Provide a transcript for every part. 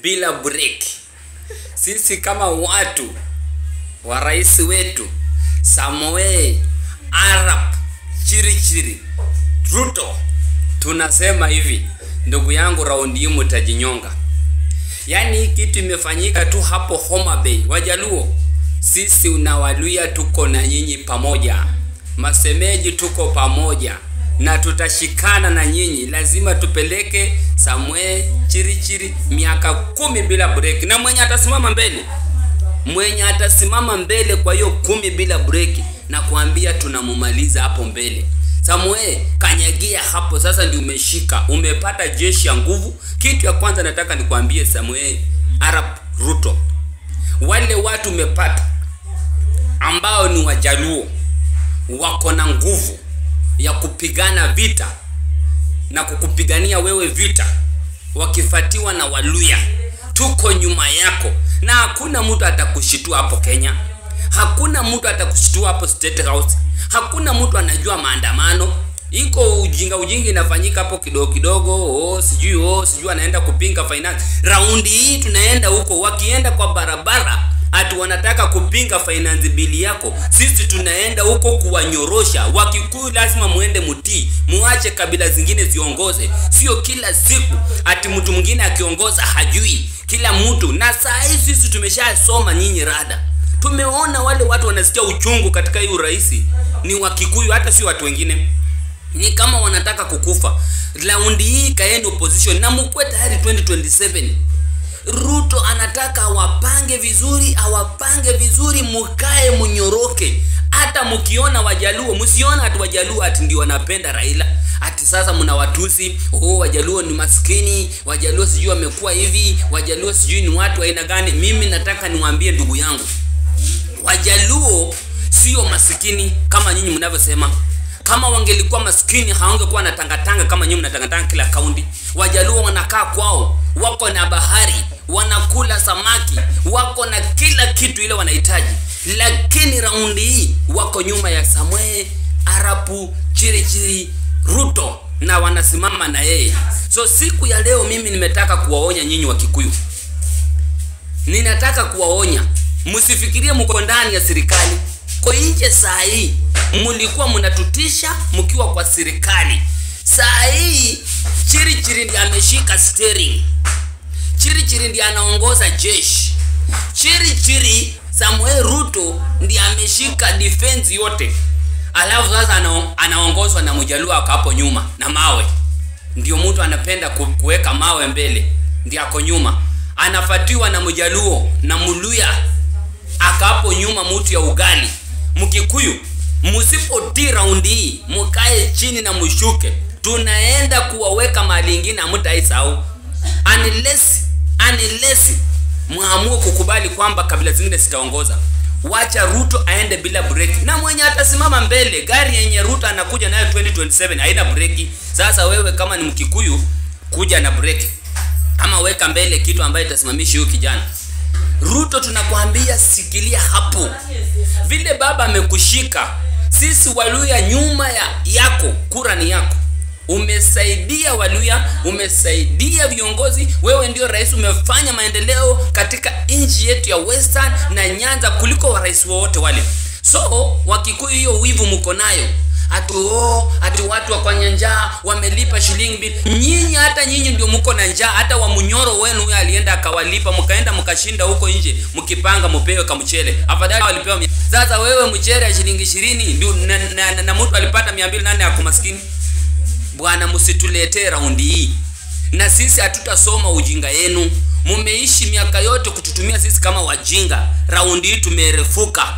bila break. Sisi kama watu wa rais wetu Samoei Arap Chirichiri Ruto tunasema hivi, ndugu yangu, raundi hii mtajinyonga. Yani kitu imefanyika tu hapo Homa Bay. Wajaluo sisi na Waluya tuko na nyinyi pamoja, masemeji tuko pamoja na tutashikana na nyinyi. Lazima tupeleke Samoei Chirichiri miaka 10 bila break, na mwenye atasimama mbele kwa hiyo 10 bila break, na kuambia tunamumaliza hapo mbele. Samoei, kanyagia hapo sasa, ndio umeshika, umepata jeshi ya nguvu. Kitu ya kwanza nataka nikwambie Samoei Arap Ruto, wale watu umepata ambao ni Wajaluo wako na nguvu ya kupigana vita na kukupigania wewe vita, wakifatiwa na Waluya. Tuko nyuma yako na hakuna mtu atakushitua hapo Kenya. Hakuna mtu atakushitua hapo State House. Hakuna mtu anajua maandamano. Iko ujinga inafanyika hapo kidogo. Sijui anaenda kupinga finance. Raundi hii tunaenda huko, wakienda kwa barabara ati wanataka kupinga finance bili yako. Sisi tunaenda huko kuwanyorosha. Wakikuyu lazima muende mutii, muache kabila zingine ziongoze. Sio kila siku ati mtu mwingine akiongoza hajui kila mtu. Na saa hii sisi tumeshasoma nyinyi rada. Tumeona wale watu wanasikia uchungu katika hii uraisi ni Wakikuyu, hata si watu wengine. Ni kama wanataka kukufa. Raundi hii kaeni opposition na mkwe tayari 2027. Ruto anataka awapange vizuri, mukae munyoroke. Hata mkiona Wajaluo, msiona ati Wajaluo ati ndio wanapenda Raila. Ati sasa mnawatusi, Wajaluo ni maskini, Wajaluo sijui wamekuwa hivi, Wajaluo sijui ni watu aina gani. Mimi nataka niwaambie ndugu yangu, Wajaluo sio maskini kama nyinyi mnavyosema. Kama wangelikuwa maskini hawangekuwa na tangatanga kama nyinyi mnatangatanga kila kaunti. Wajaluo wanakaa kwao, wako na bahari, wanakula samaki, wako na kila kitu ile wanahitaji. Lakini raundi hii wako nyuma ya Samoei Arap Chirichiri Ruto na wanasimama na yeye. So siku ya leo mimi nimetaka kuwaonya nyinyi Wakikuyu. Ninataka kuwaonya, msifikirie mko ndani ya serikali. Kwa nje saa hii mlikuwa mnatutisha mkiwa kwa serikali. Saa hii Chirichiri ndiye ameshika steering. Chirichiri ndiye anaongoza jeshi. Chirichiri Samoei Ruto ndiye ameshika defense yote. Alafu sasa anaongozwa na Mjaluo hapo nyuma na mawe. Ndio mtu anapenda kuweka mawe mbele, ndiye ako nyuma. Anafatiwa na Mjaluo na Mluya hapo nyuma, mtu ya ugali. Mkikuyu msipotii raundi hii, mkae chini na mshuke. Tunaenda kuwaweka mahali ingine hamtaisahau. Unless muamue kukubali kwamba kabila zingine zitaongoza. Wacha Ruto aende bila break. Na mwenye atasimama mbele, gari yenye Ruto anakuja nayo 2027 haina break. Sasa wewe kama ni Mkikuyu, kuja na break. Ama weka mbele kitu ambaye itasimamisha huyo kijana. Ruto tunakuambia sikilia hapo. Vile baba amekushika, sisi Waluya nyuma yako, kura ni yako. Umesaidia Waluya, umesaidia viongozi, wewe ndio rais, umefanya maendeleo katika nchi yetu ya Western na Nyanza kuliko wa rais wote wale. So Wakikuyu hiyo wivu mko nayo. Ati watu wa kwa njaa wamelipa shilingi mbili. Nyinyi hata nyinyi ndio mko na njaa. Hata wa Munyoro wenu huyo alienda akawalipa, mkaenda mkashinda huko nje, mkipanga mpewe kama mchele. Afadhali walipewa. Sasa wewe mchele ya shilingi 20 ndio na mtu alipata 200, nani ako maskini? Bwana, msituletee raundi hii. Na sisi hatutasoma ujinga yenu. Mumeishi miaka yote kututumia sisi kama wajinga. Raundi hii tumerefuka.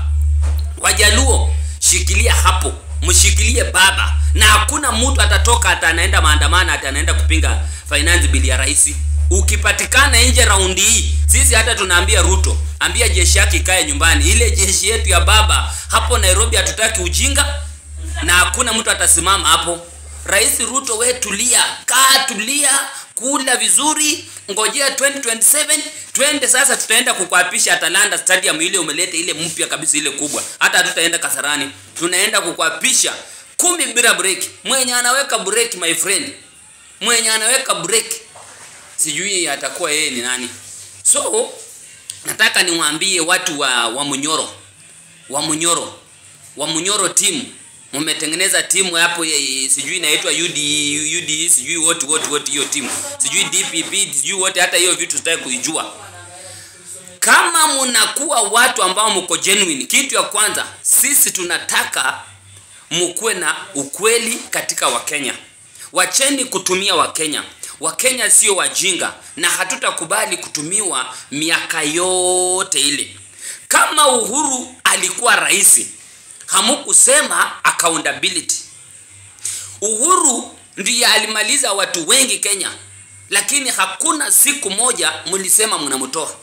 Wajaluo, shikilia hapo. Mshikilie baba, na hakuna mtu atatoka atanaenda maandamano atanaenda kupinga finance bill ya rais. Ukipatikana nje raundi hii, sisi hata tunaambia Ruto, ambia jeshi yake ikae nyumbani. Ile jeshi yetu ya baba hapo Nairobi hatutaki ujinga, na hakuna mtu atasimama hapo. Rais Ruto, we tulia, kula vizuri, ngojea 2027. Twende sasa, tutaenda kukuapisha Atalanta Stadium ile umeleta ile mpya kabisa, ile kubwa. Hata tutaenda Kasarani, tunaenda kukuapisha 10 bila break. Mwenye anaweka break, my friend, mwenye anaweka break sijui atakuwa yeye ni nani. So nataka niwaambie watu wa Munyoro team, mmetengeneza timu hapo sijui inaitwa UD sijui what hiyo timu, sijui DPP sijui wote, hata hiyo vitu sitaki kuijua. Kama mnakuwa watu ambao mko genuine, kitu ya kwanza sisi tunataka mkuwe na ukweli katika Wakenya. Wacheni kutumia Wakenya. Wakenya sio wajinga na hatutakubali kutumiwa miaka yote ile. Kama Uhuru alikuwa rais, hamukusema accountability. Uhuru ndiye alimaliza watu wengi Kenya, lakini hakuna siku moja mlisema mnamtoa.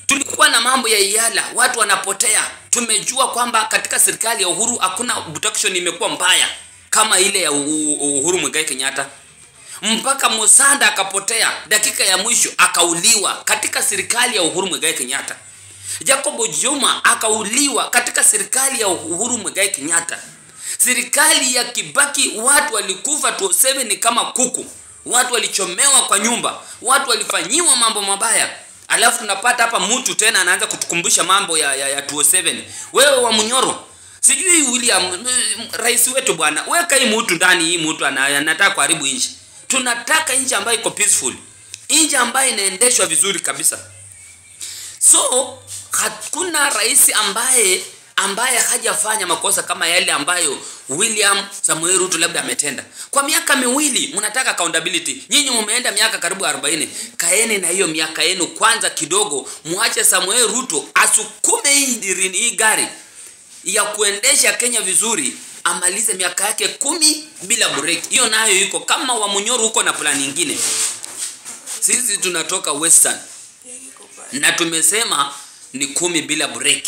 Tulikuwa na mambo ya Iyala, watu wanapotea. Tumejua kwamba katika serikali ya Uhuru hakuna protection imekuwa mbaya kama ile ya Uhuru Muigai Kenyatta. Mpaka Musanda akapotea dakika ya mwisho akauliwa katika serikali ya Uhuru Muigai Kenyatta. Jacob Juma akauliwa katika serikali ya Uhuru Muigai Kenyatta. Serikali ya Kibaki watu walikufa 27 kama kuku. Watu walichomewa kwa nyumba, watu walifanyiwa mambo mabaya. Alafu tunapata hapa mtu tena anaanza kutukumbusha mambo ya 27. Wewe wa Munyoro, sijui William rais wetu bwana, weka hii mtu ndani, hii mtu anataka kuharibu nchi. Tunataka nchi ambayo iko peaceful, nchi ambayo inaendeshwa vizuri kabisa. So hakuna rais ambaye hajafanya makosa kama yale ambayo William Samuel Ruto labda ametenda. Kwa miaka miwili mnataka accountability. Nyinyi mmeenda miaka karibu 40. Kaeni na hiyo miaka yenu kwanza kidogo, muache Samuel Ruto asukume hii gari ya kuendesha Kenya vizuri, amalize miaka yake 10 bila break. Hiyo nayo iko kama wa Munyoro huko na plan nyingine. Sisi tunatoka Western na tumesema ni 10 bila break.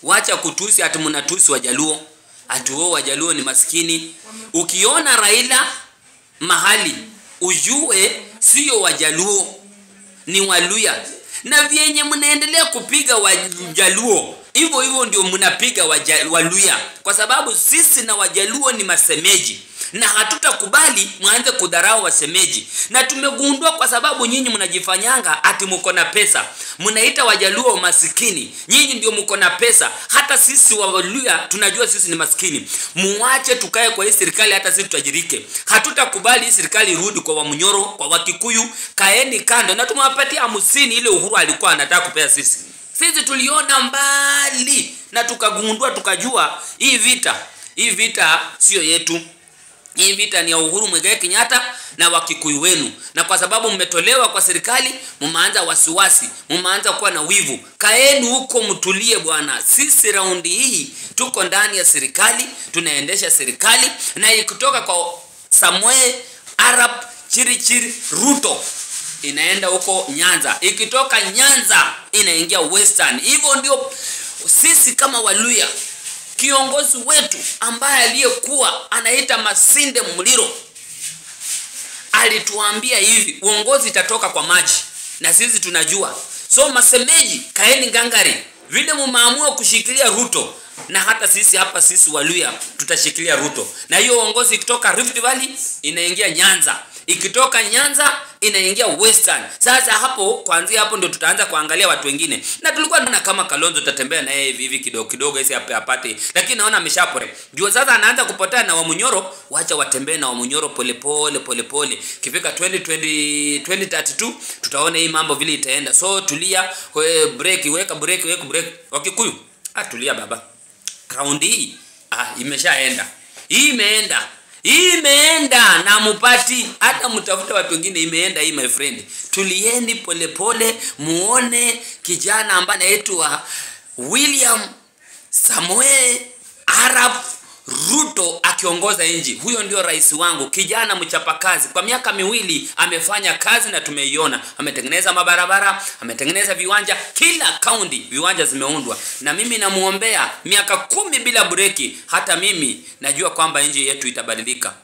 Wacha kutusi ati mnatusi Wajaluo. Ati wao Wajaluo ni maskini. Ukiona Raila mahali ujue sio Wajaluo, ni Waluya. Na vyenye mnaendelea kupiga Wajaluo, hivyo ndio mnapiga Waluya, kwa sababu sisi na Wajaluo ni masemeji na hatutakubali mwanze kudharau wasemeji. Na tumegundua kwa sababu nyinyi mnajifanyanga ati mko na pesa, mnaita Wajaluo maskini. Nyinyi ndio mko na pesa, hata sisi Waluya tunajua sisi ni maskini. Muache tukae kwa hii serikali, hata sisi tutajirike. Hatutakubali hii serikali irudi kwa Wamunyoro, kwa Wakikuyu. Kaeni kando, na tumewapatia 50 ile Uhuru alikuwa anataka kupea sisi. Sisi tuliona mbali na tukagundua, tukajua hii vita sio yetu. Hii vita ni ya Uhuru Muigai Kenyatta na Wakikuyu wenu. Na kwa sababu mmetolewa kwa serikali, mmeanza wasiwasi, mmeanza kuwa na wivu. Kaeni huko mtulie bwana. Sisi raundi hii tuko ndani ya serikali, tunaendesha serikali, na ikitoka kwa Samuel Arap Chirichiri Ruto inaenda huko Nyanza. Ikitoka Nyanza inaingia Western. Hivyo ndio sisi kama Waluya. Kiongozi wetu ambaye aliyekuwa anaita Masinde Muliro alituambia hivi, uongozi itatoka kwa maji, na sisi tunajua. So masemeji, kaeni ngangari. Vile mumeamua kushikilia Ruto, na hata sisi hapa sisi Waluya tutashikilia Ruto. Na hiyo uongozi ikitoka Rift Valley inaingia Nyanza, ikitoka Nyanza inaingia Western. Sasa hapo, kuanzia hapo ndio tutaanza kuangalia watu wengine. Na tulikuwa tunaona kama Kalonzo tatembea na yeye hivi kidogo hizi apate, lakini naona ameshapore. Ndio sasa anaanza kupotea na Wamunyoro. Wacha watembee na Wamunyoro pole. Kifika 2032 tutaona hii mambo vile itaenda. So tulia, weka break. Wakikuyu, tulia baba. Raundi hii imeshaenda. Imeenda na mupati, hata mtafuta watu wengine. Imeenda hii my friend. Tulieni pole, muone kijana ambaye anaitwa William Samuel Arap Ruto akiongoza nchi. Huyo ndio rais wangu, kijana mchapakazi. Kwa miaka miwili amefanya kazi na tumeiona. Ametengeneza mabarabara, ametengeneza viwanja, kila county viwanja zimeundwa. Na mimi namuombea miaka 10 bila breki. Hata mimi najua kwamba nchi yetu itabadilika.